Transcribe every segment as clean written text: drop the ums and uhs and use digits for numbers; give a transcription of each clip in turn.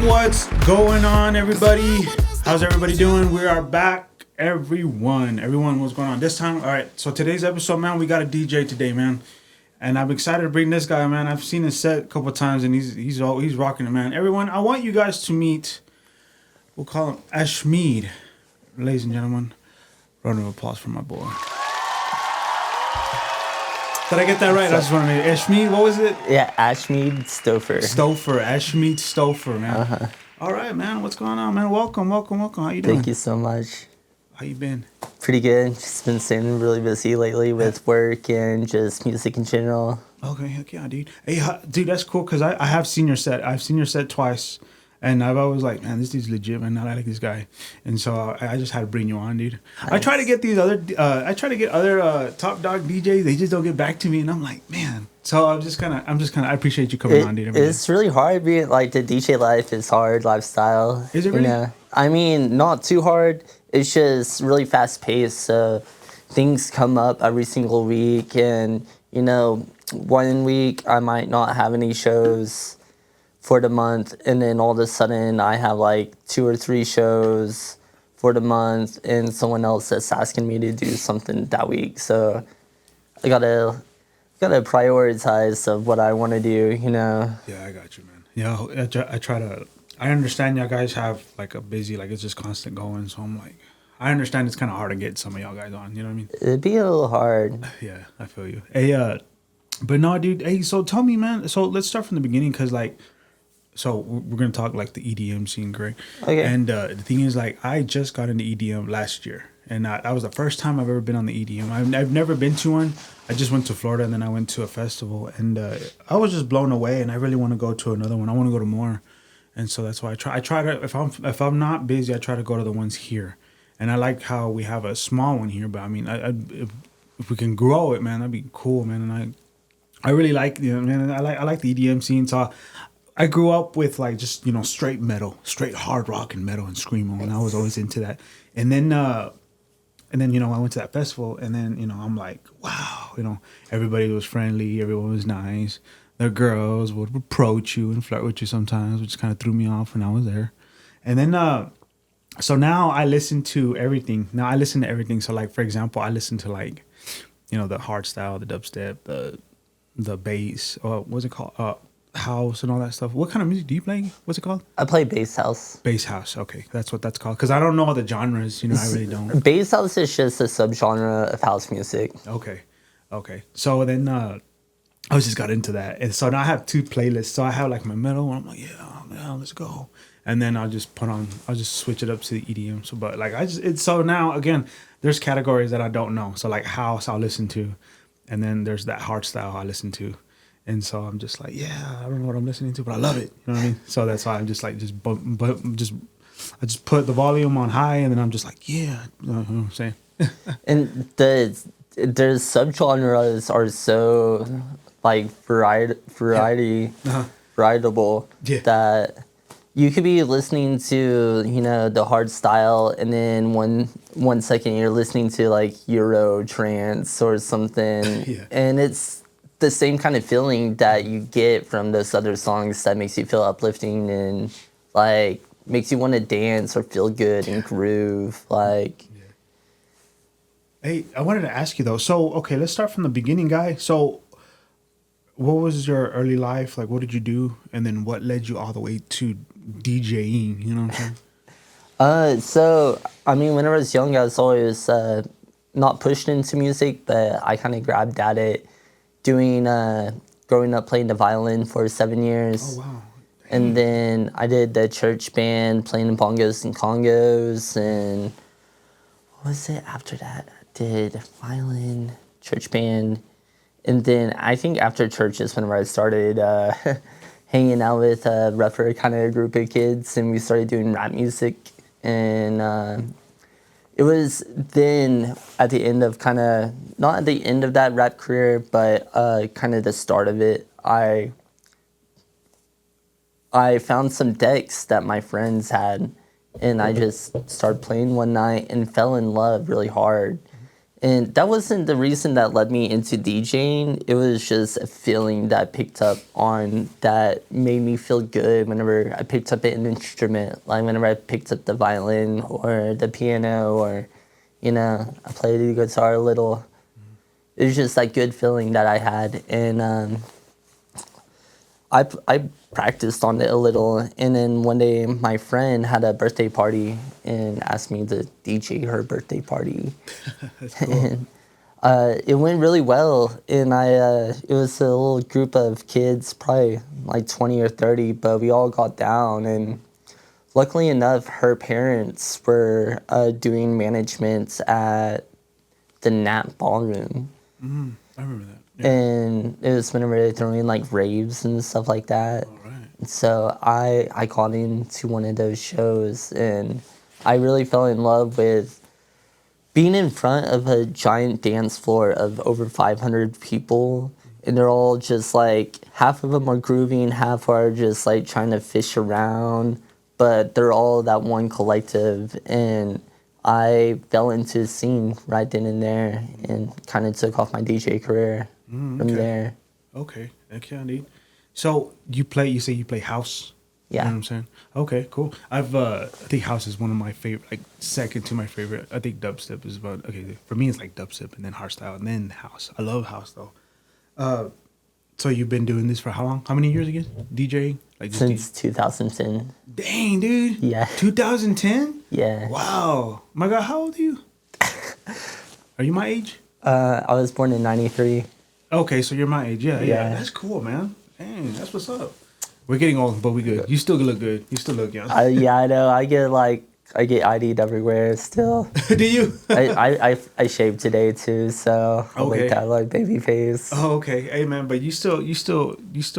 What's going on, everybody? How's everybody doing? We are back, everyone. Everyone, what's going on this time? All right, so today's episode, man, we got a DJ today, man, and I'm excited to bring this guy, man. I've seen his set a couple of times, and he's rocking it, man. Everyone, I want you guys to meet. We'll call him Ashmead, ladies and gentlemen. Round of applause for my boy. Did I get that right? I just want to make Ashmead. What was it? Yeah, Ashmead Stopher. Ashmead Stopher, man. Uh-huh. All right, man. What's going on, man? Welcome. How you doing? Thank you so much. How you been? Pretty good. Just been staying really busy lately with work and just music in general. Okay, heck yeah, dude. Hey, dude, that's cool because I have seen your set. I've seen your set twice. And I've always like, man, this dude's legit, man. I like this guy, and so I just had to bring you on, dude. Nice. I try to get other top dog DJs. They just don't get back to me, and I'm like, man. So I'm just kind of. I appreciate you coming on, dude. It's really hard being like the DJ life is hard lifestyle. Is it really? I mean, not too hard. It's just really fast paced. So things come up every single week, and 1 week I might not have any shows for the month, and then all of a sudden I have like 2 or 3 shows for the month, and someone else that's asking me to do something that week. So I gotta prioritize of what I want to do. Yeah, I got you, man. Yeah, I try to. I understand y'all guys have like a busy, like it's just constant going. So I'm like, I understand it's kind of hard to get some of y'all guys on. You know what I mean? It'd be a little hard. Yeah, I feel you. Hey, but no, dude. Hey, so tell me, man. So let's start from the beginning, cause like. So we're gonna talk like the EDM scene, Greg. Okay. And the thing is, like, I just got into EDM last year, and that was the first time I've ever been on the EDM. I've never been to one. I just went to Florida, and then I went to a festival, and I was just blown away. And I really want to go to another one. I want to go to more, and so that's why I try to if I'm not busy, I try to go to the ones here. And I like how we have a small one here, but I mean, if we can grow it, man, that'd be cool, man. And I really like man. I like the EDM scene, so. I grew up with like just straight metal, straight hard rock and metal and screamo, and I was always into that. And then I went to that festival, and then I'm like, wow, everybody was friendly, everyone was nice. The girls would approach you and flirt with you sometimes, which kind of threw me off when I was there. And then so now I listen to everything. So like for example, I listen to like the hard style, the dubstep, the bass, what's it called? House and all that stuff. What kind of music do you play? What's it called? I play bass house. Bass house. Okay, that's what that's called. Because I don't know all the genres. I really don't. Bass house is just a subgenre of house music. Okay. So then I just got into that, and so now I have 2 playlists. So I have like my metal, and I'm like, yeah, let's go. And then I'll just switch it up to the EDM. So, but like so now again, there's categories that I don't know. So like house, I'll listen to, and then there's that hard style I listen to. And so I'm just like, yeah, I don't know what I'm listening to, but I love it. You know what I mean? So that's why I'm just like, I just put the volume on high, and then I'm just like, yeah, you know what I'm saying? And the subgenres are so like variety, variable that you could be listening to the hard style, and then one second you're listening to like Euro trance or something, and it's the same kind of feeling that you get from those other songs that makes you feel uplifting and like makes you want to dance or feel good and groove. Like, hey, I wanted to ask you though. So, okay, let's start from the beginning, guy. So, what was your early life like? What did you do, and then what led you all the way to DJing? You know what I'm saying? So I mean, when I was young, I was always not pushed into music, but I kind of grabbed at it. Growing up playing the violin for 7 years. Oh, wow. And then I did the church band playing the bongos and congos. And what was it after that? I did violin, church band. And then I think after church is whenever I started hanging out with a rougher kind of group of kids. And we started doing rap music. And it was then at the end of not at the end of that rap career, but kind of the start of it, I found some decks that my friends had, and I just started playing one night and fell in love really hard. And that wasn't the reason that led me into DJing. It was just a feeling that I picked up on that made me feel good whenever I picked up an instrument. Like whenever I picked up the violin or the piano or, I played the guitar a little. It was just that good feeling that I had. And I practiced on it a little. And then one day my friend had a birthday party and asked me to DJ her birthday party. That's cool. And it went really well. And it was a little group of kids, probably like 20 or 30, but we all got down. And luckily enough, her parents were doing management at the Nat Ballroom. I remember that. Yeah. And it was whenever they were throwing like raves and stuff like that. All right. So I got into one of those shows, and I really fell in love with being in front of a giant dance floor of over 500 people, and they're all just like, half of them are grooving, half are just like trying to fish around, but they're all that one collective. And I fell into the scene right then and there and kind of took off my DJ career from there. Okay. Okay, indeed. So you say you play house? Yeah. You know what I'm saying? Okay, cool. I think house is one of my favorite, like second to my favorite. I think dubstep is about, okay, for me it's like dubstep and then hardstyle and then house. I love house though. So you've been doing this for how long? How many years again? DJing? Like just Since 2010. Dang, dude. Yeah. 2010? Yeah. Wow. My God, how old are you? Are you my age? I was born in 93. Okay, so you're my age. Yeah. Yeah. That's cool, man. Dang, that's what's up. We're getting old, but we good. You still look good. You still look young. Yeah, I know. I get ID'd everywhere still. Do you? I shaved today too, so I Okay. looked at like baby face. Oh, okay. Hey, man, but you still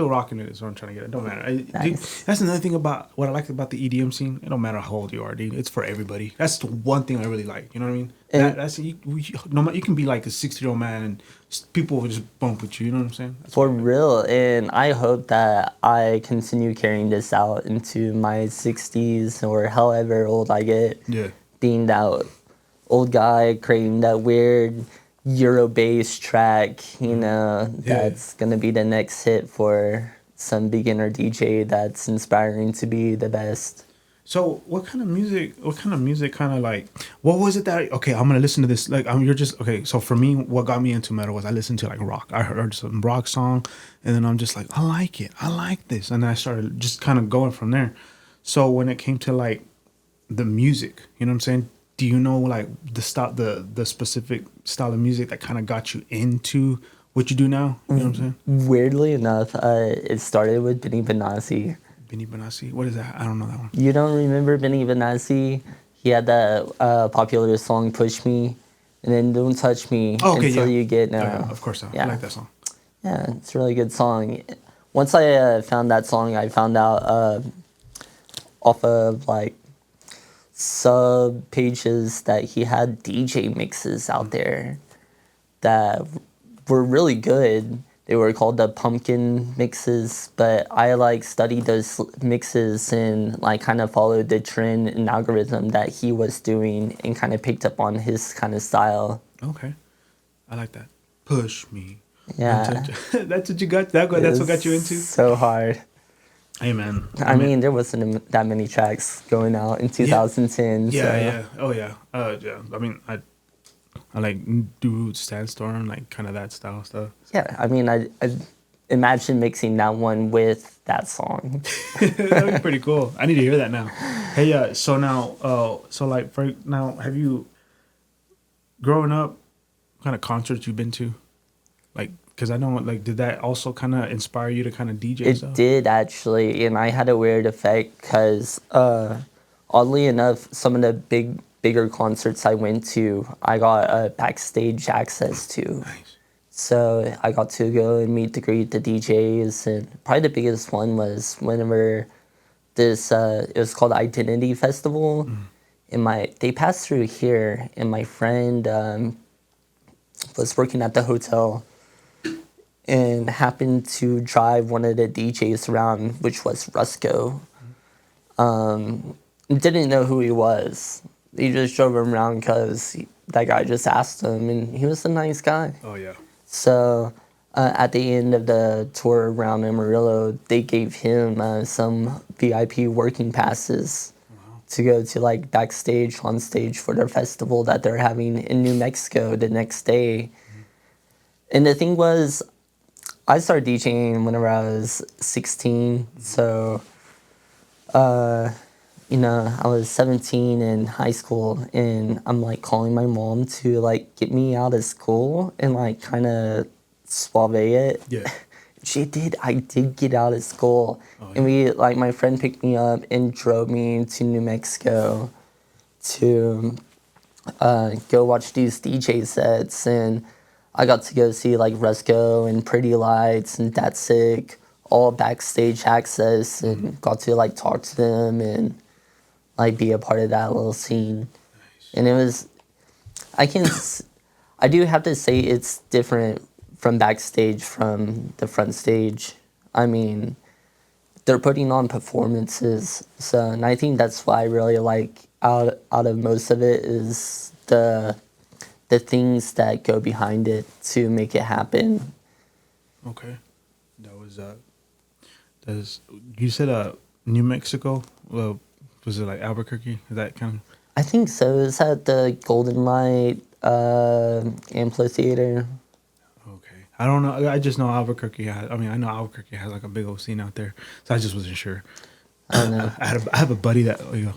rocking it. Is what I'm trying to get. It don't matter. Dude, Nice. that's another thing about what I like about the EDM scene. It don't matter how old you are, dude. It's for everybody. That's the one thing I really like. You know what I mean? And- That's no matter. You can be like a 60-year-old man and people will just bump with you. You know what I'm saying? That's For what I like. real, and I hope that I continue carrying this out into my 60s or however old I get. Yeah. Being that old guy creating that weird Euro bass track, that's gonna be the next hit for some beginner DJ that's inspiring to be the best. So what kind of music kind of like, what was it that, okay, I'm going to listen to this. Like, you're just, okay. So for me, what got me into metal was I listened to like rock. I heard some rock song and then I'm just like, I like it. I like this. And then I started just kind of going from there. So when it came to like the music, you know what I'm saying? Do you know like the specific style of music that kind of got you into what you do now? You know what I'm saying? Weirdly enough, it started with Benny Benassi. Benny Benassi. What is that? I don't know that one. You don't remember Benny Benassi? He had that popular song "Push Me," and then "Don't Touch Me Oh, okay, Until yeah. You Get No." Yeah, of course. I like that song. Yeah, it's a really good song. Once I found that song, I found out off of like sub pages that he had DJ mixes out there that were really good. They were called the pumpkin mixes, but I like studied those mixes and like kind of followed the trend and algorithm that he was doing and kind of picked up on his kind of style. Okay, I like that. Push me. Yeah. That's what you got. That's what got you into. So hard. Hey man. I mean, there wasn't that many tracks going out in 2010. Yeah, so. yeah. Oh yeah. Yeah. I mean, I like do Sandstorm, like kind of that style stuff. Yeah, I mean, I imagine mixing that one with that song. That'd be pretty cool. I need to hear that now. Hey, so now, so like for now, have you growing up, what kind of concerts you've been to? Like, because I know, like, did that also kind of inspire you to kind of DJ It stuff? did actually, and I had a weird effect because, oddly enough, some of the bigger concerts I went to, I got backstage access to. Nice. So I got to go and meet the DJs, and probably the biggest one was whenever this it was called Identity Festival, and they passed through here, and my friend was working at the hotel, and happened to drive one of the DJs around, which was Rusco. Didn't know who he was. He just drove him around because that guy just asked him, and he was a nice guy. Oh yeah. So at the end of the tour around Amarillo, they gave him some VIP working passes to go to like backstage on stage for their festival that they're having in New Mexico the next day. And the thing was, I started DJing whenever I was 16, so I was 17 in high school, and I'm like calling my mom to like get me out of school and like kind of suave it. Yeah. I did get out of school, and my friend picked me up and drove me to New Mexico to go watch these DJ sets, and I got to go see like Resco and Pretty Lights and That's Sick, all backstage access, and got to like talk to them and like be a part of that little scene. Nice. And it was, I do have to say it's different from backstage from the front stage. I mean, they're putting on performances, so, and I think that's why I really like out of most of it is the things that go behind it to make it happen. Okay, you said New Mexico. Well, was it like Albuquerque? Is that kind of? I think so. It's at the Golden Light Amphitheater. Okay, I don't know. I just know Albuquerque. I know Albuquerque has like a big old scene out there, so I just wasn't sure. I don't know. I have a buddy that. Oh, you go.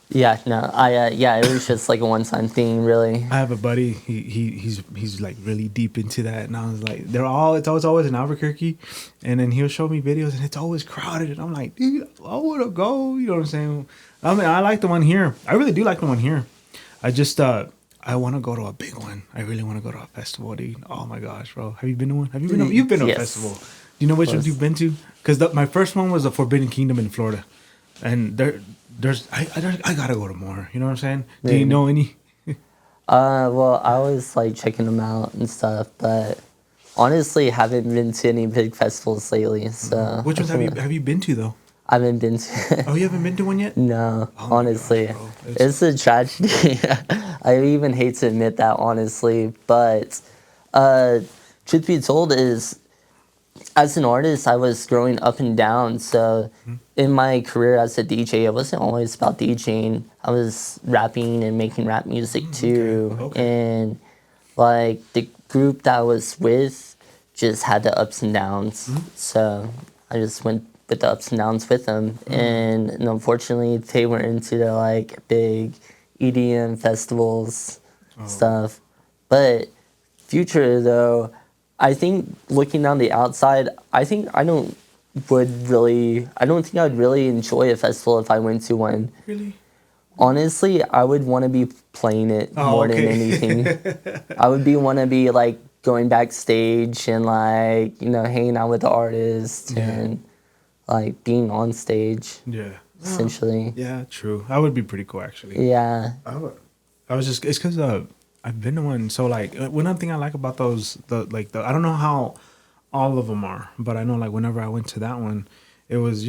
Yeah, no, it was just like a one-time thing, really. I have a buddy. He's like really deep into that, and I was like, it's always in Albuquerque, and then he'll show me videos, and it's always crowded, and I'm like, dude, I want to go. You know what I'm saying? I mean, I like the one here. I really do like the one here. I just I want to go to a big one. I really want to go to a festival, dude. Oh my gosh, bro, have you been to one? You've been to a festival? Do you know which ones you've been to? Because my first one was the Forbidden Kingdom in Florida, and I gotta go to more. You know what I'm saying? Do you know any? Well, I was like checking them out and stuff, but honestly, haven't been to any big festivals lately. So which ones have you been to though? I haven't been to. Oh, you haven't been to one yet? No, honestly, gosh, it's a tragedy. I even hate to admit that, honestly, but truth be told, is as an artist, I was growing up and down. So in my career as a DJ, it wasn't always about DJing. I was rapping and making rap music too. Okay. And like the group that I was with just had the ups and downs. So I just went with the ups and downs with them. And unfortunately, they were into the like big EDM festivals stuff. But future though, I think looking on the outside, I think I don't think I'd really enjoy a festival if I went to one. Really? Honestly, I would want to be playing it more than anything. I would want to be like going backstage and like, hanging out with the artists and like being on stage. Yeah. Essentially. Yeah, true. That would be pretty cool actually. Yeah. It's because I've been to one. So like one thing I like about those, I don't know how all of them are, but I know like whenever I went to that one, it was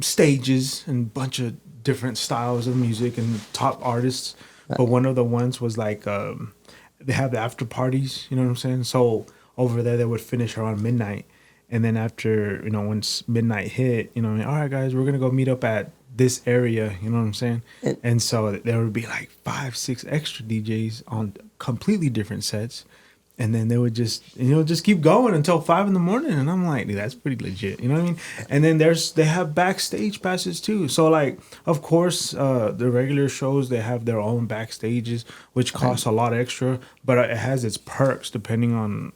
stages and bunch of different styles of music and top artists. But one of the ones was like they have the after parties. You know what I'm saying? So over there they would finish around midnight, and then after once midnight hit, all right guys, we're gonna go meet up at this area, you know what I'm saying? And so there would be like 5-6 extra DJs on completely different sets, and then they would just keep going until 5 in the morning, and I'm like, dude, that's pretty legit, you know what I mean? And then they have backstage passes too, so like of course the regular shows, they have their own backstages, which costs a lot extra, but it has its perks depending on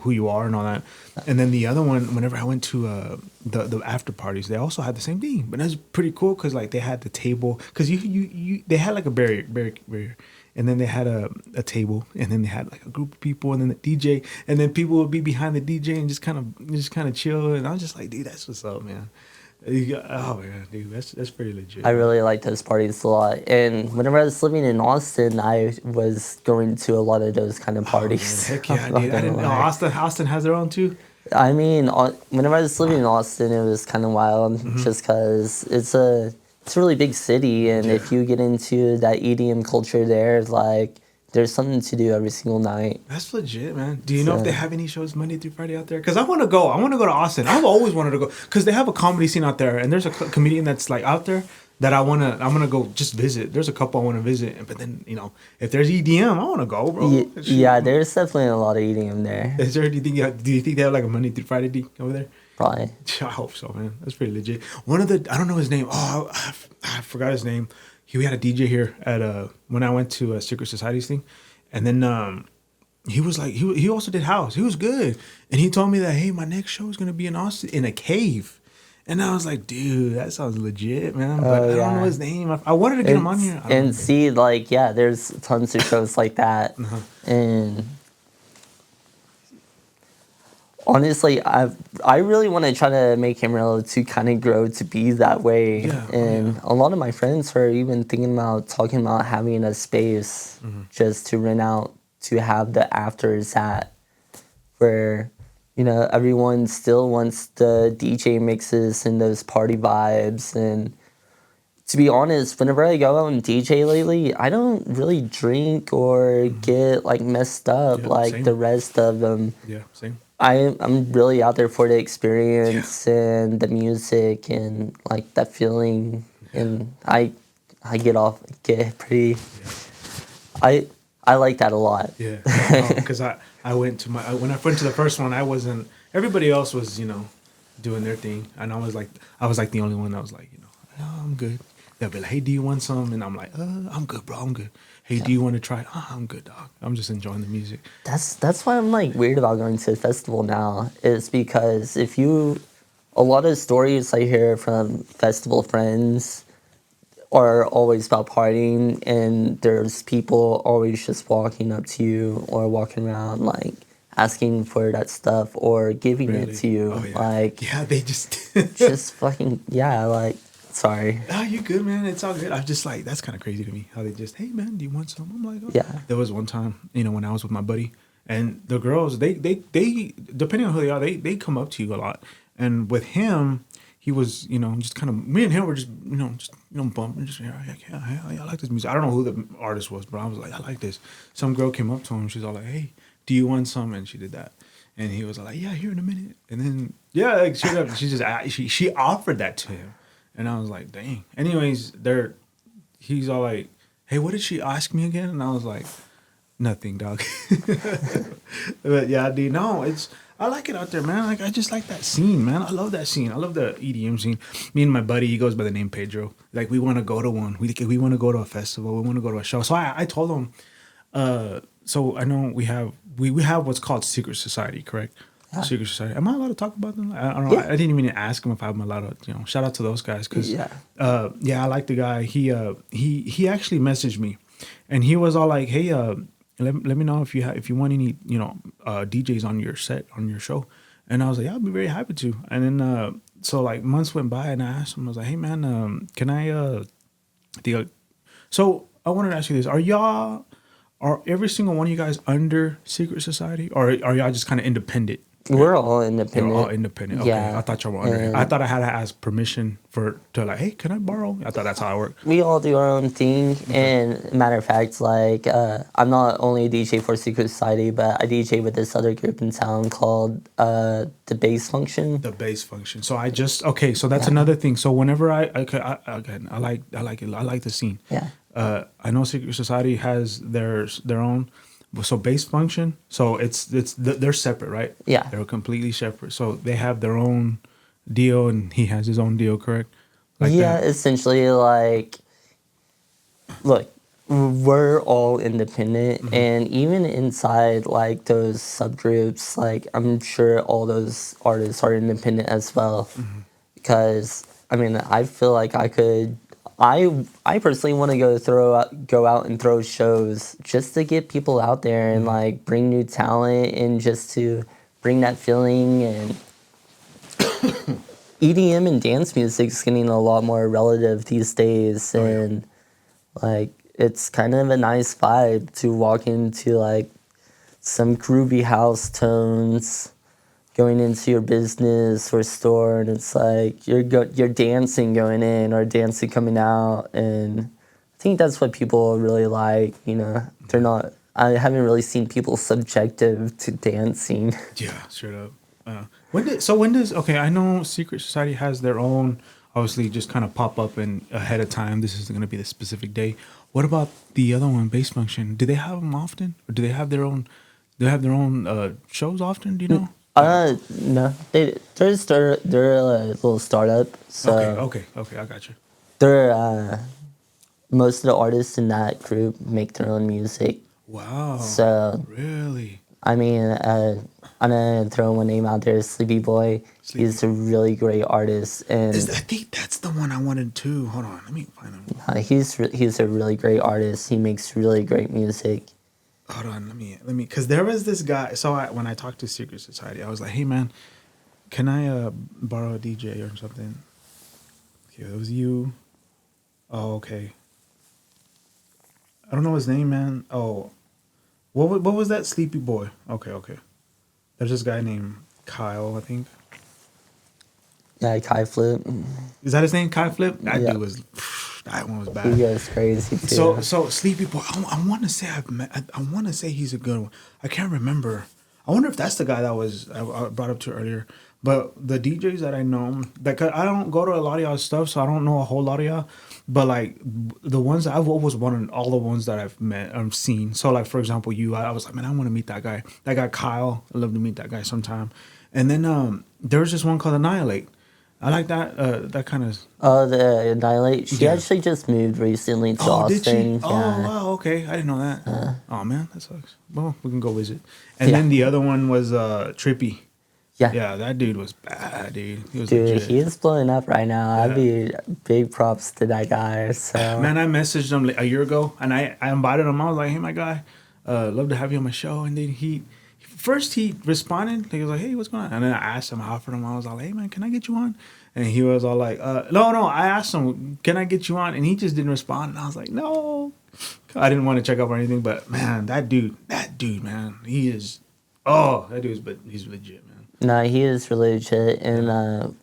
who you are and all that. And then the other one, whenever I went to the after parties, they also had the same thing, but that's pretty cool because like they had the table, because they had like a barrier, and then they had a table, and then they had like a group of people, and then the DJ, and then people would be behind the DJ and just kind of chill, and I was just like, dude, that's what's up, man. Oh man, dude, that's pretty legit. I really like those parties a lot, and whenever I was living in Austin, I was going to a lot of those kind of parties. Heck yeah, dude! I didn't know Austin has their own too. I mean, whenever I was living in Austin, it was kind of wild, just because it's a really big city, and if you get into that EDM culture there, like there's something to do every single night. That's legit, man. Do you know if they have any shows Monday through Friday out there? Because I want to go. I want to go to Austin. I've always wanted to go because they have a comedy scene out there, and there's a comedian that's like out there that I'm gonna go just visit. There's a couple I want to visit, but then if there's EDM, I want to go, bro. Yeah, there's definitely a lot of EDM there. Is there? Do you think they have like a Monday through Friday D over there? Probably. I hope so, man. That's pretty legit. One of the I don't know his name. Oh, I forgot his name. We had a DJ here at when I went to a Secret Society's thing, and then he was like he also did house. He was good, and he told me that hey, my next show is gonna be in Austin in a cave, and I was like, dude, that sounds legit, man. But I don't know his name. I wanted to get him on here. And see, like, yeah, there's tons of shows like that, and honestly, I really want to try to make Amarillo to kind of grow to be that way. Yeah, and a lot of my friends are even talking about having a space just to rent out to have the afters at, where everyone still wants the DJ mixes and those party vibes. And to be honest, whenever I go out and DJ lately, I don't really drink or get like messed up like the rest of them. Yeah, same. I'm really out there for the experience and the music and like that feeling, and I get pretty. I like that a lot. Yeah, because I went to when I went to the first one, I wasn't. Everybody else was doing their thing, and I was like the only one that was like oh, I'm good. They'll be like, hey, do you want some? And I'm like, I'm good, bro. I'm good. Hey, do you want to try it? Oh, I'm good, dog. I'm just enjoying the music. That's why I'm like weird about going to a festival now, is because a lot of stories I hear from festival friends are always about partying, and there's people always just walking up to you or walking around like asking for that stuff or giving it to you. Oh, yeah. Like, they just just fucking like. Sorry. Oh, you good, man? It's all good. I'm just like, that's kind of crazy to me. How they just, hey, man, do you want some? I'm like, oh. Yeah. There was one time, when I was with my buddy, and the girls, they depending on who they are, they come up to you a lot. And with him, he was, just kind of, me and him were just, bumping, just, I like this music. I don't know who the artist was, but I was like, I like this. Some girl came up to him. She's all like, hey, do you want some? And she did that. And he was like, yeah, here in a minute. And then, like, she offered that to him. And I was like, dang. Anyways, he's all like, hey, what did she ask me again? And I was like, nothing, dog. But yeah, dude, no, I like it out there, man. Like, I just like that scene, man. I love that scene. I love the EDM scene. Me and my buddy, he goes by the name Pedro. Like, we want to go to one. We want to go to a festival. We want to go to a show. So I told him, so I know we have what's called Secret Society, correct? Secret Society. Am I allowed to talk about them? I don't know. I didn't even ask him if I'm allowed to. Shout out to those guys because I like the guy. He actually messaged me, and he was all like, "Hey, let me know if you want any DJs on your set on your show." And I was like, "Yeah, I'll be very happy to." And then so like months went by, and I asked him, I was like, "Hey man, can I So I wanted to ask you this: Are every single one of you guys under Secret Society, or are y'all just kind of independent? We're all independent. You're all independent. Okay. Yeah. I thought y'all were under. I thought I had to ask permission to like, hey, can I borrow? I thought that's how it worked. We all do our own thing. And matter of fact, like, I'm not only a DJ for Secret Society, but I DJ with this other group in town called The Bass Function. The Bass Function. So so that's another thing. So whenever I like it. I like the scene. Yeah. I know Secret Society has their own. So Bass Function, so they're separate, right? Yeah. They're completely separate. So they have their own deal, and he has his own deal, correct? Like that? Essentially, like, look, we're all independent, and even inside, like, those subgroups, like, I'm sure all those artists are independent as well. Because, I mean, I feel like I could... I personally want to go out and throw shows just to get people out there and like bring new talent and just to bring that feeling. And EDM and dance music is getting a lot more relative these days, and like it's kind of a nice vibe to walk into like some groovy house tones going into your business or store, and it's like you're dancing going in or dancing coming out, and I think that's what people really like. They're not I haven't really seen people subjective to dancing. Yeah, straight up. When does okay? I know Secret Society has their own. Obviously, just kind of pop up and ahead of time. This is going to be the specific day. What about the other one, Base Function? Do they have them often, or do they have their own? Do they have their own shows often? Do you know? No, they're a little startup, Okay, so okay, okay. I got you. they're most of the artists in that group make their own music. Wow. So Really? I mean, I'm gonna throw one name out there, Sleepy Boy. Sleepy. He's a really great artist, and I think that's the one I wanted too. Hold on, let me find him. he's a really great artist. He makes really great music. Hold on, let me, because there was this guy. So when I talked to Secret Society, I was like, "Hey man, can I borrow a DJ or something?" Okay, it was you. Oh, okay. I don't know his name, man. Oh, what was that? Sleepy Boy. Okay, okay. There's this guy named Kyle, I think. Yeah, Kai Flip. Is that his name? Kai Flip. That Yeah. dude was. That one was He bad. goes crazy too. So Sleepy Boy. I want to say I've met. I want to say he's a good one. I can't remember. I wonder if that's the guy that was I brought up to earlier. But the DJs that I know, like I don't go to a lot of y'all stuff, so I don't know a whole lot of y'all. But like the ones that I've always wanted, all the ones that I've met, seen. So like for example, you, I was like, man, I want to meet that guy. That guy Kyle. I'd love to meet that guy sometime. And then there's this one called Annihilate. I like that. That kind of. Oh, the Annihilate. She Yeah. actually just moved recently to Oh, Austin. did she? Oh, Yeah. wow. Okay, I didn't know that. Oh man, that sucks. Well, we can go visit. And Yeah. then the other one was Trippy. Yeah. Yeah, that dude was bad, dude. He was Dude, legit. he is blowing up right now. Yeah. I'd be big props to that guy. So Man, I messaged him like a year ago, and I invited him. I was like, "Hey, my guy, love to have you on my show." And then he responded. He was like, "Hey, what's going on?" And then I asked him, I offered him. I was like, "Hey, man, can I get you on?" And he was all like, No." I asked him, "Can I get you on?" And he just didn't respond. And I was like, "No." I didn't want to check up or anything, but man, that dude, man, he is. Oh, that dude's, but he's legit, man. no, he is really legit, and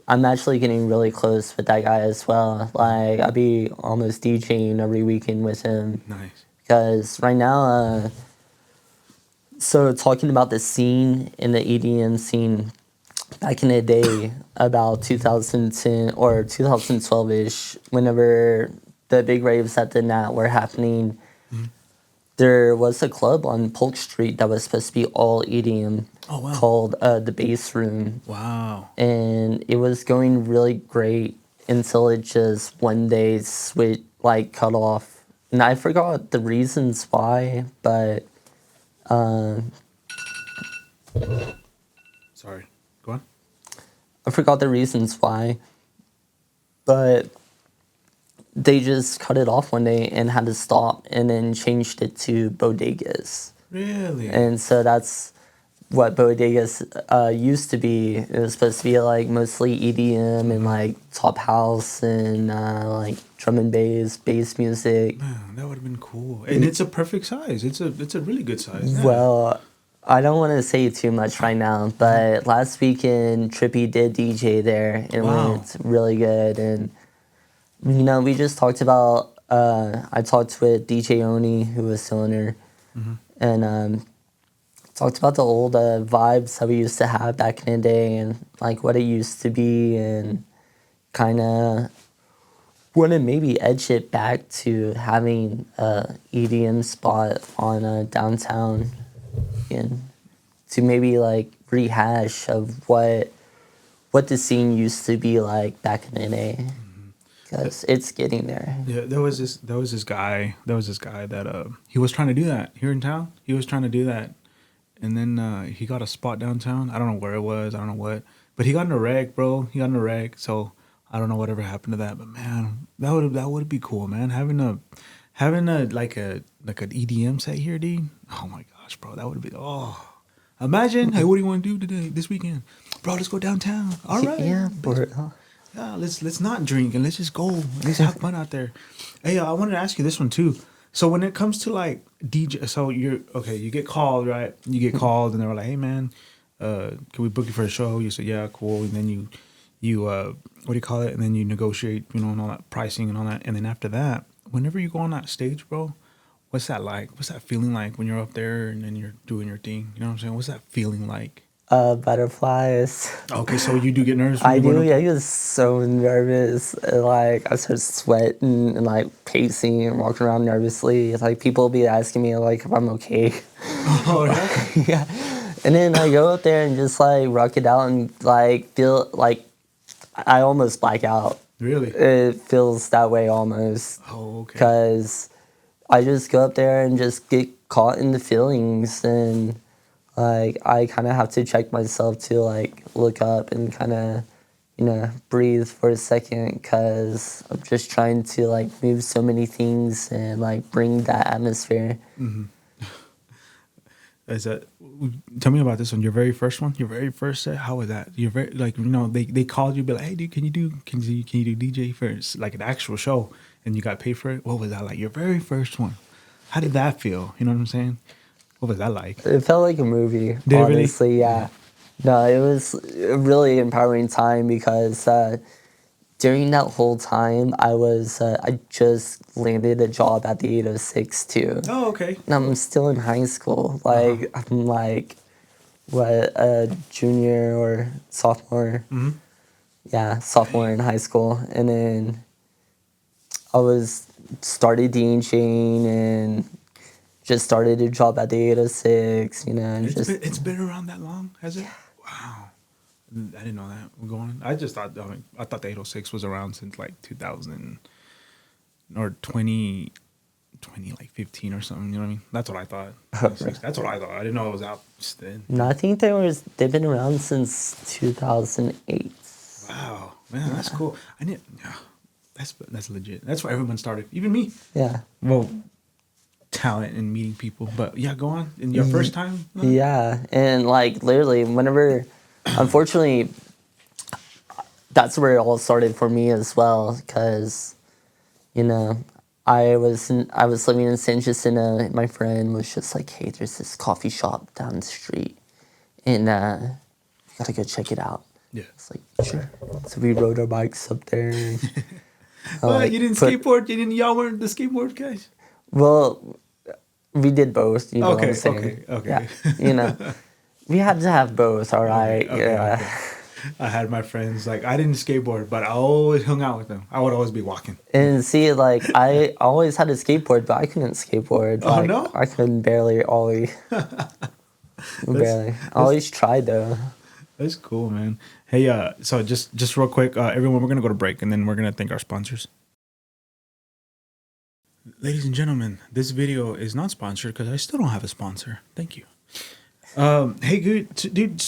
I'm actually getting really close with that guy as well. Like I'll be almost DJing every weekend with him Nice. because right now, so talking about the scene in the EDM scene back in the day, about 2010 or 2012 ish, whenever the big raves at the Nat were happening. There was a club on Polk Street that was supposed to be all EDM. Oh, wow. Called the Bass Room. Wow. And it was going really great until it just one day cut off. And I forgot the reasons why, but Sorry. Go on. I forgot the reasons why. But they just cut it off one day and had to stop and then changed it to bodegas. Really? And so that's what bodegas used to be. It was supposed to be like mostly EDM and like top house and like drum and bass music. Man, that would have been cool. And it's a perfect size. It's a really good size. Yeah. Well, I don't want to say too much right now, but last weekend Trippy did DJ there and it Wow. went really good. And you know, we just talked about. I talked with DJ Oni, who was the owner, and talked about the old vibes that we used to have back in the day and like what it used to be, and kind of want to maybe edge it back to having a EDM spot on downtown, and to maybe like rehash of what the scene used to be like back in the day. Because it's getting there. Yeah, there was this guy that he was trying to do that here in town. He was trying to do that, and then he got a spot downtown. I don't know where it was. I don't know what, but he got in a wreck, bro. He got in a wreck. So I don't know whatever happened to that. But man, that would be cool, man. Having a like an EDM set here, dude. Oh my gosh, bro, that would be Imagine, hey, what do you want to do today, this weekend, bro? Let's go downtown. All right. Yeah, Yeah, let's not drink and let's just go. Let's have fun out there. Hey, I wanted to ask you this one too. So when it comes to like DJ, so you get called, right? You get called and they're like, hey man, can we book you for a show? You say, yeah, cool. And then you what do you call it? And then you negotiate, and all that pricing and all that. And then after that, whenever you go on that stage, bro, What's that like? What's that feeling like when you're up there and then you're doing your thing? You know what I'm saying? What's that feeling like? Butterflies. Okay, so you do get nervous when I you're going do. up Yeah, there? I get so nervous. Like I start sweating and like pacing and walking around nervously. Like people be asking me like if I'm okay. Oh yeah. Yeah. And then I go up there and just like rock it out and like feel like I almost black out. Really? It feels that way almost Oh, okay. because I just go up there and just get caught in the feelings and like I kind of have to check myself to like look up and kind of breathe for a second because I'm just trying to like move so many things and like bring that atmosphere. Is that? Tell me about this one. Your very first one. Your very first set. How was that? Your very like they called you, be like, hey dude, can you do DJ first, like an actual show, and you got paid for it. What was that like? Your very first one. How did that feel? You know what I'm saying? What was that like? It felt like a movie, Did it really? honestly. Yeah. No, it was a really empowering time because during that whole time, I just landed a job at the 806 too. Oh, okay. And I'm still in high school. Uh-huh. Like I'm like what a junior or sophomore. Mm-hmm. Yeah, sophomore in high school, and then I was started DJing and just started a job at the 806. And It's been around that long, has it? Wow. I didn't know that. We're going. I just thought. I thought the 806 was around since like 2000 or 20 like 15 or something. You know what I mean? That's what I thought. That's what I thought. I didn't know it was out then. No, I think they've been around since 2008. Wow, man, that's cool. Yeah, that's legit. That's where everyone started. Even me. Yeah. Well, talent and meeting people. But yeah, go on. In your first time. Yeah, and like literally, whenever, unfortunately, that's where it all started for me as well, because, I was living in San Jacinto. And my friend was just like, "Hey, there's this coffee shop down the street, and you gotta go check it out." Yeah. It's like, sure. So we rode our bikes up there. And, Well, you didn't skateboard. Y'all weren't the skateboard guys. well, we did both. You know what I'm saying? Okay. Yeah, we had to have both. All right. Yeah. Okay. I had my friends, like, I didn't skateboard, but I always hung out with them. I would always be walking. And see, like, I always had a skateboard, but I couldn't skateboard. Oh, Like, no? I couldn't barely ollie. Barely. I always tried, though. That's cool, man. Hey, so just real quick, everyone, we're going to go to break, and then we're going to thank our sponsors. Ladies and gentlemen, this video is not sponsored because I still don't have a sponsor. Thank you. Hey, good dude.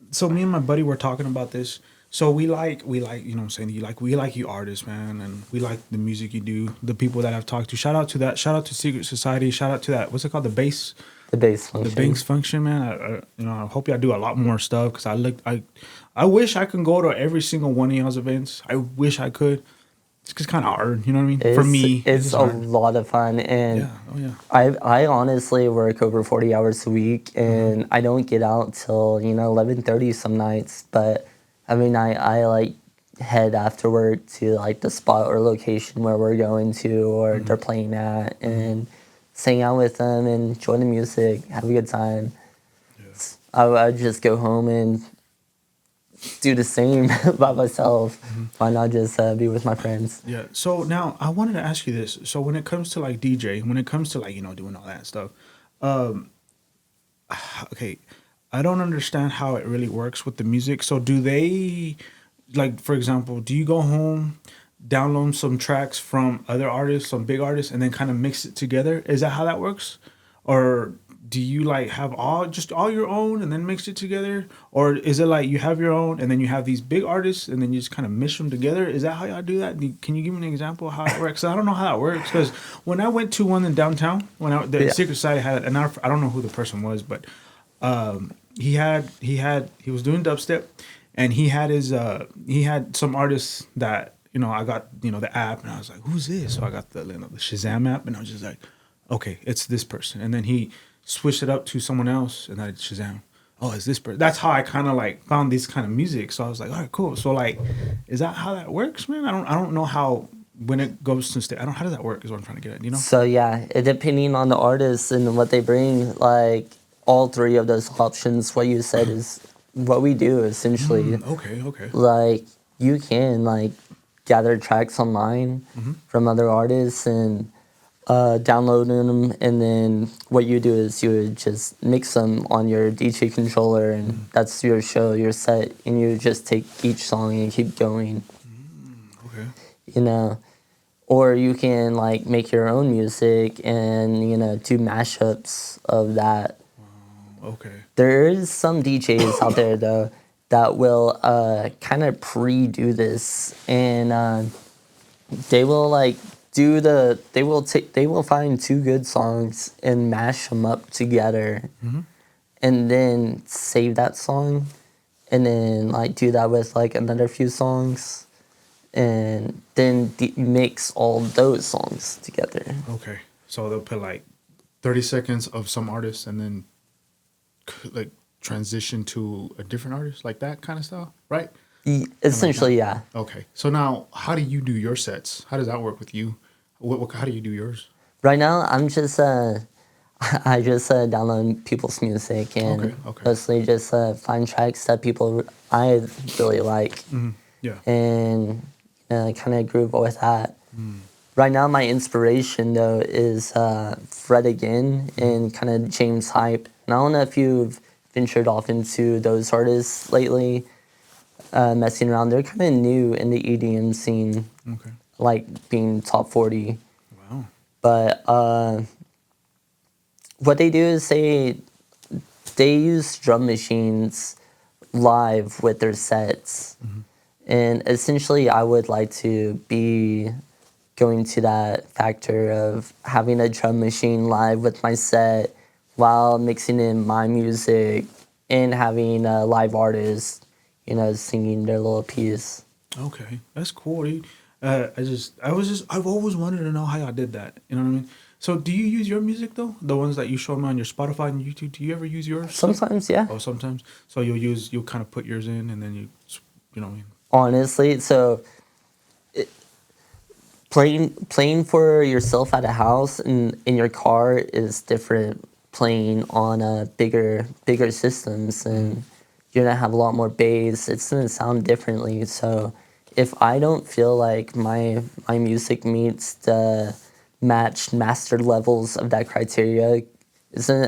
So me and my buddy were talking about this. So we like, you know what I'm saying? We like you artists, man. And we like the music you do, the people that I've talked to. Shout out to that. Shout out to Secret Society. Shout out to that. What's it called? The bass function. The bass function, man. I hope y'all do a lot more stuff. Cause I wish I could go to every single one of y'all's events. I wish I could. It's just kind of hard. You know what I mean? For me, it's a lot of fun. And yeah. Oh yeah. I honestly work over 40 hours a week, and I don't get out till 11:30 some nights. But every night I like head after work to like the spot or location where we're going to or they're playing at, and sing out with them and enjoy the music, have a good time. Yeah. I just go home and do the same by myself. Why not just be with my friends? Yeah. So now I wanted to ask you this. So when it comes to like DJ, when it comes to like doing all that stuff, okay, I don't understand how it really works with the music. So do they, like, for example, do you go home, download some tracks from other artists, some big artists, and then kind of mix it together? Is that how that works? Or do you like have all your own and then mix it together? Or is it like you have your own and then you have these big artists and then you just kind of mish them together? Is that how y'all do that? Can you give me an example of how it works? I don't know how that works, because when I went to one in downtown, the Secret Society had, and I don't know who the person was, but he was doing dubstep, and he had some artists that I got the app, and I was like, who's this? So I got the Shazam app, and I was just like, okay, it's this person. And then he switched it up to someone else, and I Shazam, oh, it's this person. That's how I kind of like found this kind of music. So I was like, all right, cool. So like, is that how that works, man? I don't know how when it goes to stay, I don't. How does that work? Is what I'm trying to get at. You know? So yeah, depending on the artist and what they bring, like all three of those options, what you said is what we do essentially. Okay. Okay. Like you can like gather tracks online from other artists and download them, and then what you do is you would just mix them on your DJ controller, and that's your show, your set, and you just take each song and keep going. Okay. You know. Or you can like make your own music and do mashups of that. Okay. There is some DJs out there though that will kind of pre-do this, and they will like they will find two good songs and mash them up together, and then save that song, and then like do that with like another few songs, and then mix all those songs together. Okay. So they'll put like 30 seconds of some artists and then like transition to a different artist, like that kind of style, right? Essentially, yeah. Okay. So now, how do you do your sets? How does that work with you? How do you do yours? Right now, I'm just I just download people's music and Okay. mostly just find tracks that I really like, Yeah. and kind of groove with that. Right now, my inspiration though is Fred again and kind of James Hype. And I don't know if you've ventured off into those artists lately, messing around. They're kind of new in the EDM scene, Okay. like being top 40. Wow. But what they do is they use drum machines live with their sets. And essentially, I would like to be going to that factor of having a drum machine live with my set while mixing in my music and having a live artist, singing their little piece. Okay, that's cool. Dude. I've always wanted to know how y'all did that. You know what I mean? So, do you use your music though? The ones that you show me on your Spotify and YouTube. Do you ever use yours? Sometimes, yeah. Oh, sometimes. So you'll kind of put yours in, and then you know what I mean? Honestly, so playing for yourself at a house and in your car is different playing on bigger systems, and you're gonna have a lot more bass. It's gonna sound differently. So if I don't feel like my music meets the matched master levels of that criteria,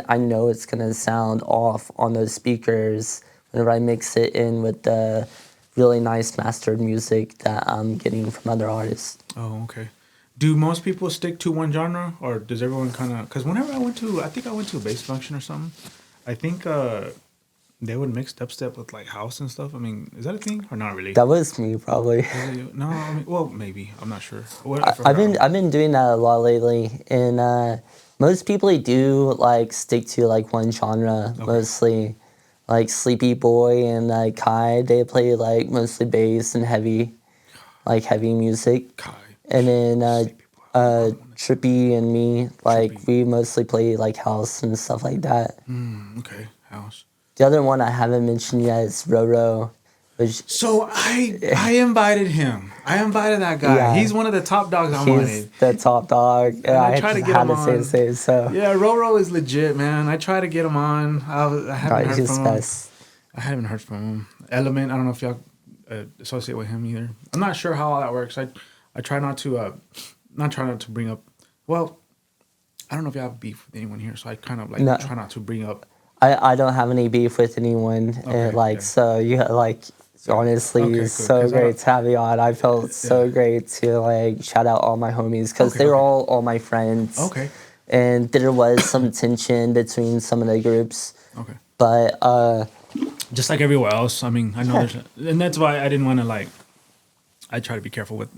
I know it's gonna sound off on those speakers whenever I mix it in with the really nice mastered music that I'm getting from other artists. Oh, okay. Do most people stick to one genre, or does everyone kind of? Because whenever I think I went to a bass function or something. I think they would mix dubstep with like house and stuff. I mean, is that a thing or not really? That was me probably. No, I mean, well, maybe I'm not sure. I've been doing that a lot lately, and most people do like stick to like one genre mostly. Like Sleepy Boy and Kai, they play like mostly bass and heavy music. Kai. And then Trippy and me, like Trippy. we mostly play like house and stuff like that. Okay, house. The other one I haven't mentioned yet is Roro. So I invited him. I invited that guy. Yeah, He's one of the top dogs I wanted. He's the top dog. And I try to get him on. Say the same. So yeah, Roro is legit, man. I try to get him on. I haven't heard from him. I haven't heard from him. Element. I don't know if y'all associate with him either. I'm not sure how all that works. I try not to bring up. Well, I don't know if y'all have beef with anyone here, so I kind of try not to bring up. I don't have any beef with anyone, and so you like. Honestly, it's so great to have you on. I felt so great to like shout out all my homies because they were all my friends. Okay. And there was some tension between some of the groups. Okay. But just like everywhere else, I mean, I know there's, and that's why I didn't want to I try to be careful with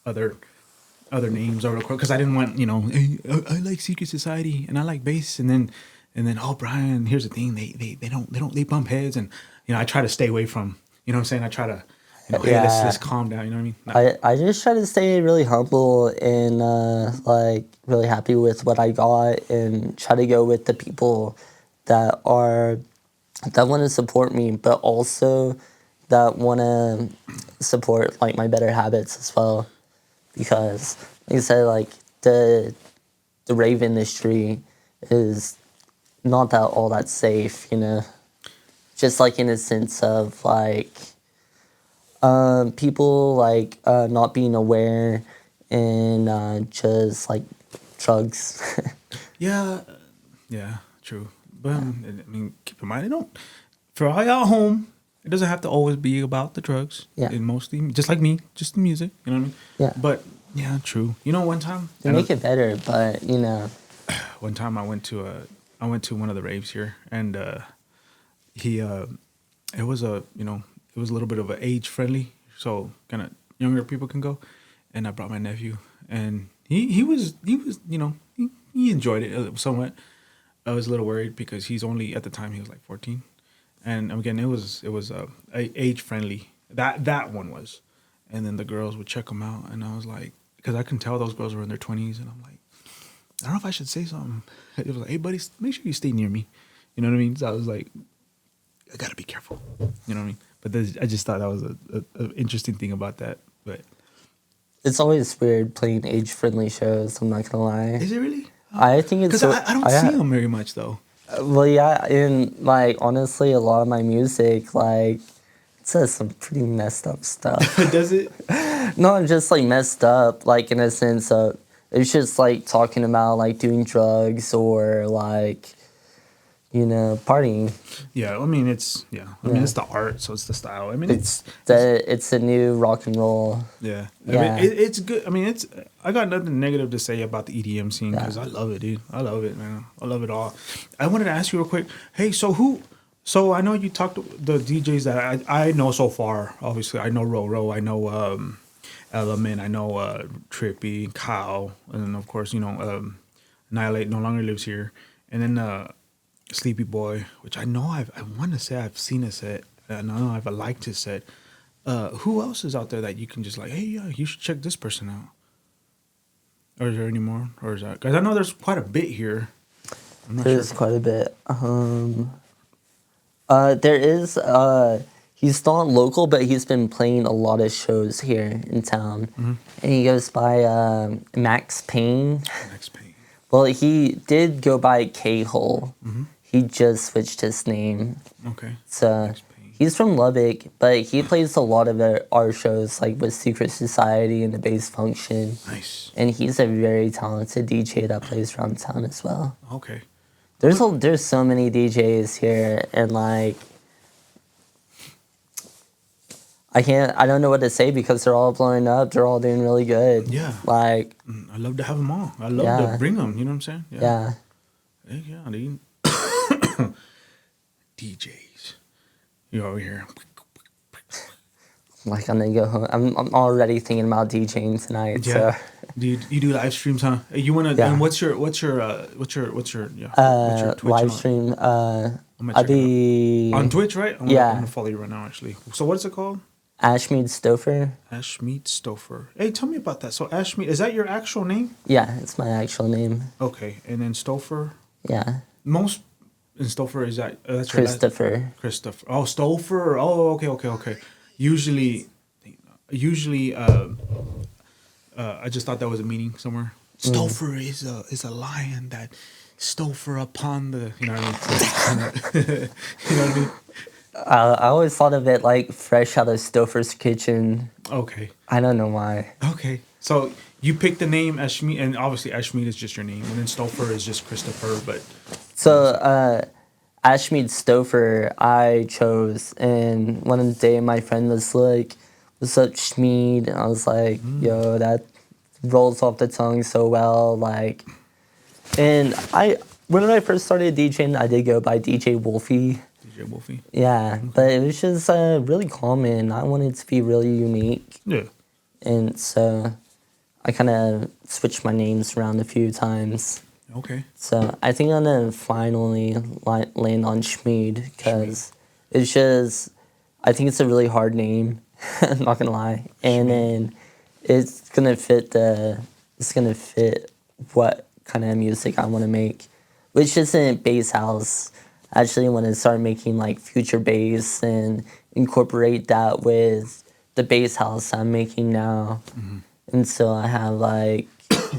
other names or because I didn't want hey, I like Secret Society and I like bass and then oh Brian, here's the thing, they bump heads and I try to stay away from. You know what I'm saying? I try to, hey, let's calm down. You know what I mean? I just try to stay really humble and like really happy with what I got and try to go with the people that want to support me, but also that want to support like my better habits as well. because, like I said, like the rave industry is not that all that safe, you know. Just like in a sense of like people like not being aware and just like drugs. Yeah, yeah, true. But I mean, keep in mind, it don't. For all y'all home, it doesn't have to always be about the drugs. Yeah. It mostly, just like me, just the music. You know what I mean? Yeah. But yeah, true. You know, one time, To make it better, but you know. one time I went to one of the raves here, and he, it was a, you know, it was a little bit of a age friendly, so kind of younger people can go, and I brought my nephew, and he was, you know, he enjoyed it somewhat. I was a little worried because he's only at the time he was like 14, and again it was age friendly. That one was, and then the girls would check him out, and I was like, because I can tell those girls were in their 20s, and I'm like, I don't know if I should say something. It was like, hey buddy, make sure you stay near me. You know what I mean? So I was like, I gotta be careful. You know what I mean? But I just thought that was a interesting thing about that. But It's always weird playing age-friendly shows. I'm not gonna lie. is it really? I think it's Because I don't see them very much though. well, yeah, and like honestly, a lot of my music like it says some pretty messed up stuff. Does it? No, I'm just like messed up, like in a sense of it's just like talking about like doing drugs or like you know partying. Yeah, I mean it's I mean it's the art, so it's the style. I mean it's It's the new rock and roll. yeah. I Yeah. mean, it's good. I mean it's I got nothing negative to say about the EDM scene because Yeah. I love it, dude. I love it, man. I love it all. I wanted to ask you real quick. Hey, so who? So I know you talked to the DJs that I know so far. Obviously, I know Roro. I know Element. I know Trippy, Kyle, and then of course Annihilate no longer lives here, and then Sleepy Boy, which I know I want to say I've seen a set. I know I've liked his set. Who else is out there that you can just like, hey, yeah, you should check this person out? Or is there any more? Or is that because I know there's quite a bit here. I'm not There's sure. quite a bit. There is. He's not local, but he's been playing a lot of shows here in town, and he goes by Max Payne. Next page. Well, he did go by K-Hole. He just switched his name. Okay. So Max Payne. he's from Lubbock, but he plays a lot of our shows, like with Secret Society and the Bass Function. Nice. And he's a very talented DJ that plays around town as well. Okay. There's so many DJs here, and like I don't know what to say because they're all blowing up. They're all doing really good. Yeah. Like I love to have them all. I love to bring them. You know what I'm saying? yeah. Yeah, dude. DJs. You over here. Like I'm gonna go home. I'm already thinking about DJing tonight. Yeah. So You do live streams, huh? You wanna? Yeah. And what's your Twitch live channel? stream. I'm gonna I'll check it be out. On Twitch, right? I'm Yeah. gonna follow you right now, actually. So what is it called? Ashmead Stopher. Ashmead Stopher. Hey, tell me about that. So Ashmead, is that your actual name? Yeah, it's my actual name. Okay, and then Stopher. Yeah, Most in Stopher is that that's your last- Christopher. Christopher. Oh, Stopher. Oh, okay. Usually, I just thought that was a meaning somewhere. Stopher is a lion that Stopher upon the. You know what I mean? You know what I mean? I always thought of it like fresh out of Stopher's kitchen. Okay. I don't know why. Okay. So you picked the name Ashmead, and obviously Ashmead is just your name, and then Stopher is just Christopher. But So Ashmead Stopher I chose, and one day my friend was like, "What's up, Schmead?" And I was like, "Yo, that rolls off the tongue so well." Like, and when I first started DJing, I did go by DJ Wolfie. DJ Wolfie. Yeah, but it was just really common. I wanted to be really unique, Yeah. and so I kind of switched my names around a few times. Okay. So I think I'm gonna finally land on Schmead because it's just I think it's a really hard name. I'm not gonna lie, and then it's gonna fit what kind of music I want to make, which isn't bass house. I actually want to start making like future bass and incorporate that with the bass house I'm making now. And so I have like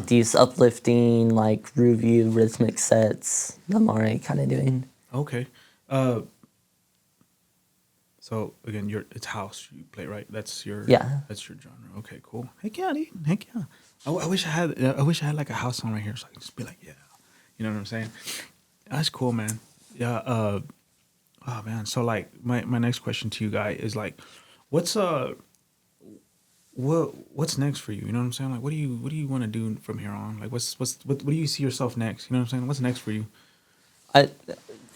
these uplifting, like groovy rhythmic sets that I'm already kind of doing. Okay. So again, it's house you play, right? That's your Yeah. genre. Okay, cool. Heck yeah, dude. Heck yeah. I wish I had like a house song right here, so I could just be like, yeah, you know what I'm saying? That's cool, man. Yeah. Oh man. So like, my next question to you guy is like, what's what's next for you? You know what I'm saying? Like, what do you want to do from here on? Like, what do you see yourself next? You know what I'm saying? What's next for you? I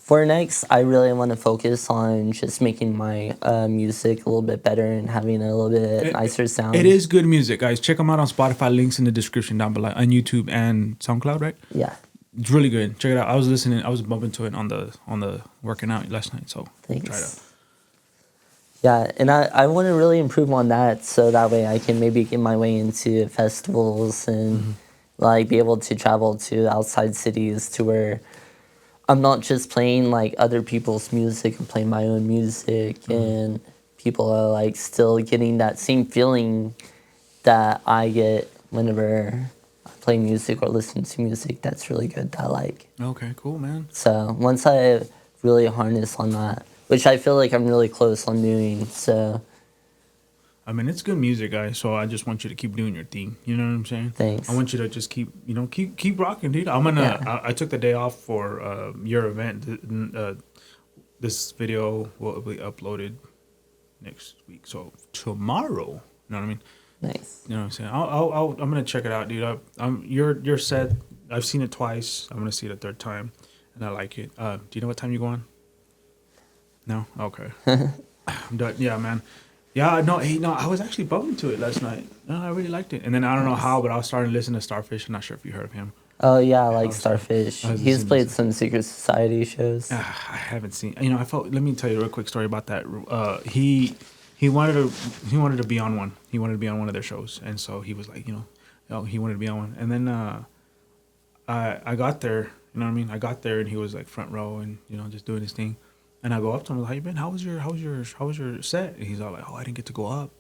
For next, I really want to focus on just making my music a little bit better and having a little bit nicer It sound. is good music, guys. Check them out on Spotify. Links in the description down below on YouTube and SoundCloud, right? Yeah. It's really good. Check it out. I was listening. I was bumping to it on the working out last night. So try it out. Thanks. Yeah, and I want to really improve on that so that way I can maybe get my way into festivals and like be able to travel to outside cities to where I'm not just playing like other people's music, I'm playing my own music and people are like still getting that same feeling that I get whenever I play music or listen to music that's really good that I like. Okay, cool, man. So once I really harness on that, which I feel like I'm really close on doing, so I mean, it's good music, guys. So I just want you to keep doing your thing. You know what I'm saying? thanks. I want you to just keep rocking, dude. I'm gonna. Yeah. I took the day off for your event. This video will be uploaded next week. So tomorrow. You know what I mean? Nice. You know what I'm saying? I'm gonna check it out, dude. Your set. I've seen it twice. I'm gonna see it a third time, and I like it. Do you know what time you go on? No. Okay. I'm done. Yeah, man. Yeah, no, hey, no, I was actually bumping to it last night. No, I really liked it. And then I don't know how, but I was starting to listen to Starfish. I'm not sure if you heard of him. Oh yeah, I I like was- Starfish. I was He's listening played to- some Secret Society shows. I haven't seen. I felt. Let me tell you a real quick story about that. He wanted to be on one. He wanted to be on one of their shows, and so he was like, he wanted to be on one. And then I got there. You know what I mean? I got there, and he was like front row, and just doing his thing. And I go up to him, I was like, how you been? How was your set? And he's all like, oh, I didn't get to go up.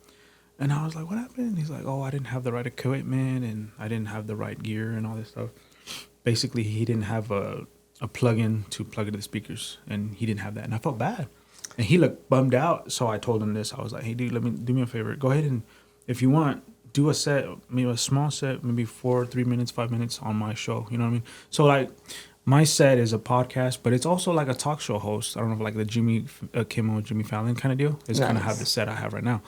And I was like, what happened? He's like, oh, I didn't have the right equipment and I didn't have the right gear and all this stuff. Basically, he didn't have a plug-in to plug into the speakers, and he didn't have that. And I felt bad. And he looked bummed out. So I told him this. I was like, hey, dude, do me a favor. Go ahead and, if you want, do a set, maybe a small set, maybe 3 minutes, 5 minutes on my show. You know what I mean? So like, my set is a podcast, but it's also like a talk show host. I don't know, like the Jimmy Kimmel, Jimmy Fallon kind of deal. It's kind of have the set I have right now.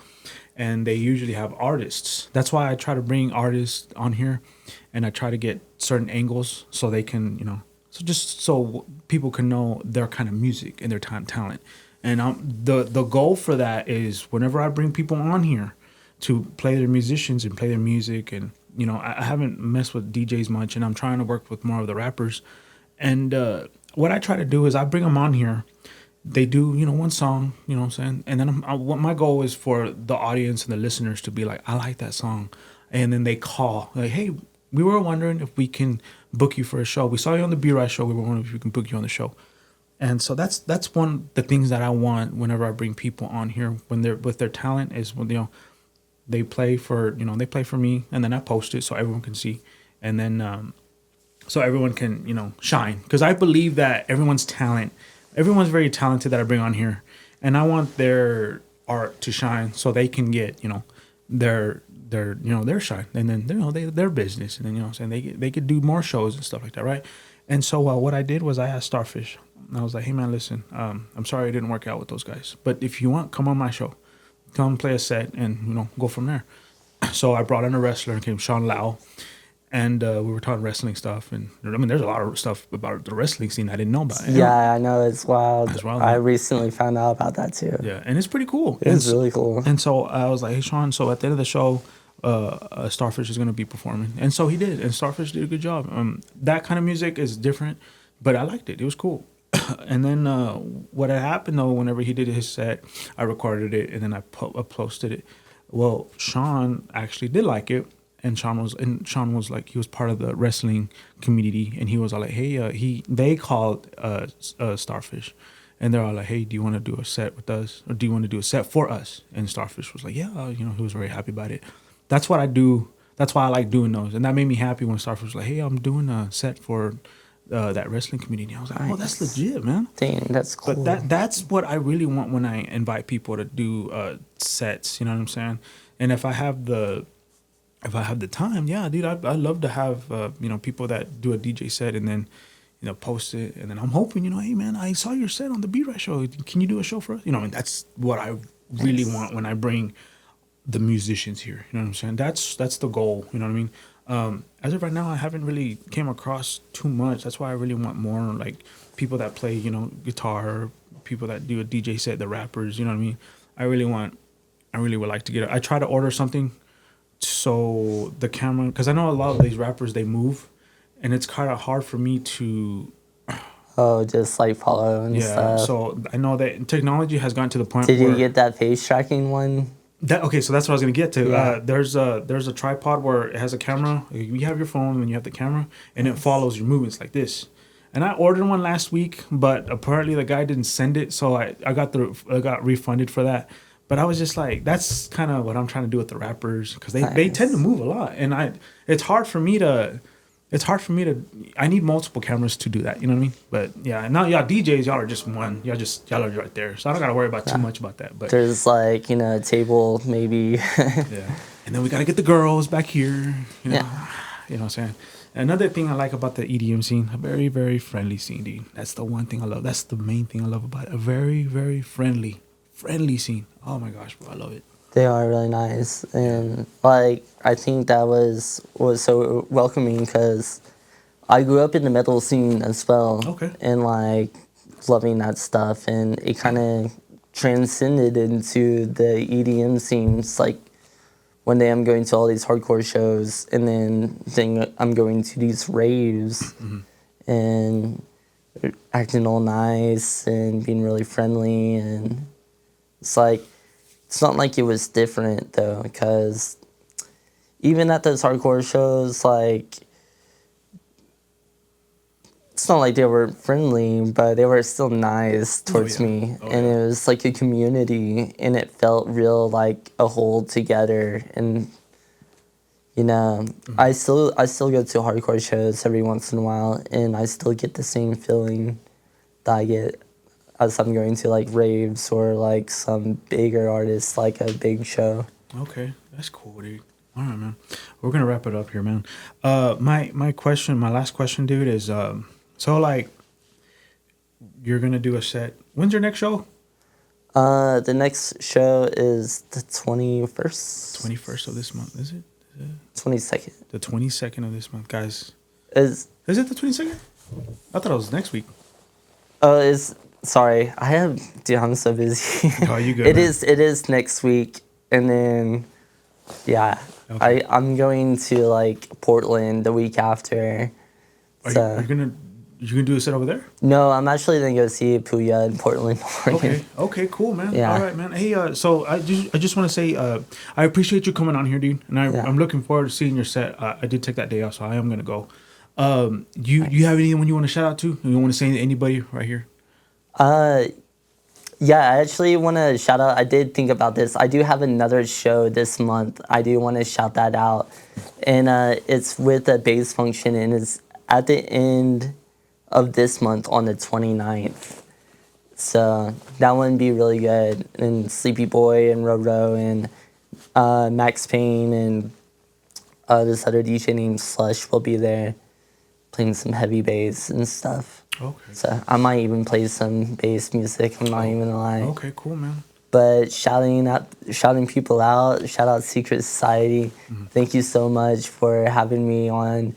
And they usually have artists. That's why I try to bring artists on here, and I try to get certain angles so they can, so people can know their kind of music and their talent. And the goal for that is whenever I bring people on here to play their musicians and play their music, and I haven't messed with DJs much, and I'm trying to work with more of the rappers. And what I try to do is I bring them on here. They do, one song, you know what I'm saying? And then what my goal is for the audience and the listeners to be like, I like that song. And then they call, like, hey, we were wondering if we can book you for a show. We saw you on the B-Rise show. We were wondering if we can book you on the show. And so that's one of the things that I want whenever I bring people on here when they're with their talent is when, they play for, they play for me, and then I post it so everyone can see. And then, so everyone can, shine. Because I believe that everyone's very talented that I bring on here. And I want their art to shine so they can get, their shine. And then, their business. And then, I'm saying, they could do more shows and stuff like that, right? And so what I did was I asked Starfish. And I was like, hey, man, listen, I'm sorry it didn't work out with those guys. But if you want, come on my show. Come play a set and, go from there. So I brought in a wrestler named Sean Lau. And we were talking wrestling stuff, and there's a lot of stuff about the wrestling scene I didn't know about. Yeah, I know, it's wild. It's wild, I man. recently found out about that too. Yeah, and it's pretty cool. It's really cool. And so I was like, hey, Sean, so at the end of the show, Starfish is going to be performing. And so he did, and Starfish did a good job. That kind of music is different, but I liked it. It was cool. And then what had happened, though, whenever he did his set, I recorded it, and then I posted it. Well, Sean actually did like it. And Sean was like, he was part of the wrestling community, and he was all like, hey, they called Starfish, and they're all like, hey, do you want to do a set with us, or do you want to do a set for us? And Starfish was like, yeah, he was very happy about it. That's what I do. that's why I like doing those, and that made me happy when Stopher was like, "Hey, I'm doing a set for that wrestling community." I was like, "Oh, that's legit, man." Dang, that's cool. But that's what I really want when I invite people to do sets. You know what I'm saying? And if I have the time, yeah, dude, I'd love to have people that do a DJ set and then post it, and then I'm hoping hey man, I saw your set on the B-Right show. Can you do a show for us? And that's what I really want when I bring the musicians here. You know what I'm saying? That's the goal. You know what I mean? As of right now, I haven't really came across too much. That's why I really want more like people that play, guitar, people that do a DJ set, the rappers. You know what I mean? I really would like to get it. I try to order something so the camera, because I know a lot of these rappers, they move, and it's kind of hard for me to. Oh, just like follow and stuff. So I know that technology has gotten to the point. Did you get that face tracking one? Okay, so that's what I was gonna get to. Yeah. There's a tripod where it has a camera. You have your phone and you have the camera, and it follows your movements like this. And I ordered one last week, but apparently the guy didn't send it, so I got refunded for that. But I was just like, that's kind of what I'm trying to do with the rappers, because they tend to move a lot, and it's hard for me to. I need multiple cameras to do that. You know what I mean? But yeah, now DJs, y'all are just one. Y'all are right there. So I don't gotta worry about too much about that. But there's like a table maybe. Yeah, and then we gotta get the girls back here. Yeah. You know what I'm saying? Another thing I like about the EDM scene, a very, very friendly scene, dude. That's the one thing I love. That's the main thing I love about it. A very, very friendly scene. Oh my gosh, bro, I love it. They are really nice, and like I think that was so welcoming because I grew up in the metal scene as well. Okay. And like loving that stuff, and it kind of transcended into the EDM scenes. Like one day I'm going to all these hardcore shows, and then I'm going to these raves, and acting all nice and being really friendly, and it's like. It's not like it was different, though, because even at those hardcore shows, like, it's not like they were friendly, but they were still nice towards me. And it was like a community, and it felt real like a whole together. And, I still go to hardcore shows every once in a while, and I still get the same feeling that I get as I'm going to like raves or like some bigger artists, like a big show. Okay, that's cool, dude. All right, man. We're gonna wrap it up here, man. My last question, dude, is so like you're gonna do a set. When's your next show? The next show is the 21st. 21st of this month, is it? 22nd. The 22nd of this month, guys. Is it the 22nd? I thought it was next week. Sorry, I'm so busy. Oh, you good? It is next week, and then, yeah, okay. I'm going to like Portland the week after. Are you gonna do a set over there? No, I'm actually gonna go see Puya in Portland, Oregon. Okay, cool, man. Yeah. All right, man. Hey, so I just want to say I appreciate you coming on here, dude, and I'm looking forward to seeing your set. I did take that day off, so I am gonna go. You have anyone you want to shout out to? You want to say to anybody right here? Yeah, I actually want to shout out. I did think about this. I do have another show this month. I do want to shout that out. And it's with a bass function, and it's at the end of this month on the 29th. So that one would be really good. And Sleepy Boy and Roro and Max Payne and this other DJ named Slush will be there playing some heavy bass and stuff. Okay. So I might even play some bass music. I'm not even gonna lie. Okay, cool, man. But shouting people out. Shout out Secret Society. Mm-hmm. Thank you so much for having me on.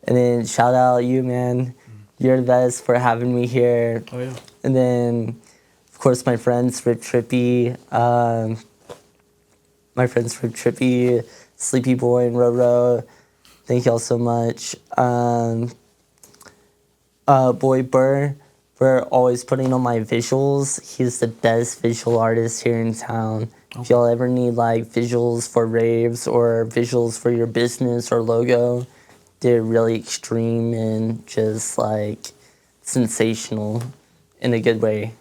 And then shout out you, man. Mm-hmm. You're the best for having me here. Oh yeah. And then, of course, my friends Rip Trippy. Sleepy Boy, and Roro. Thank y'all so much. Boy Burr, for always putting on my visuals. He's the best visual artist here in town. Okay. If y'all ever need like visuals for raves or visuals for your business or logo, they're really extreme and just like sensational in a good way.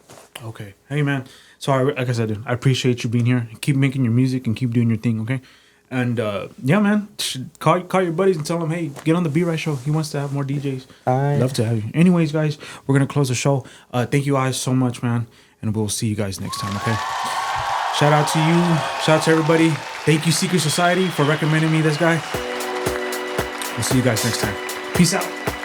Okay. Hey, man. So like I said, dude, I appreciate you being here. Keep making your music and keep doing your thing, okay? And yeah, man, call your buddies and tell them, hey, get on the B-Right show. He wants to have more DJs. Alright. Love to have you. Anyways, guys, we're gonna close the show. Thank you guys so much, man, and we'll see you guys next time. Okay. Shout out to you. Shout out to everybody. Thank you, Secret Society, for recommending me this guy. We'll see you guys next time. Peace out.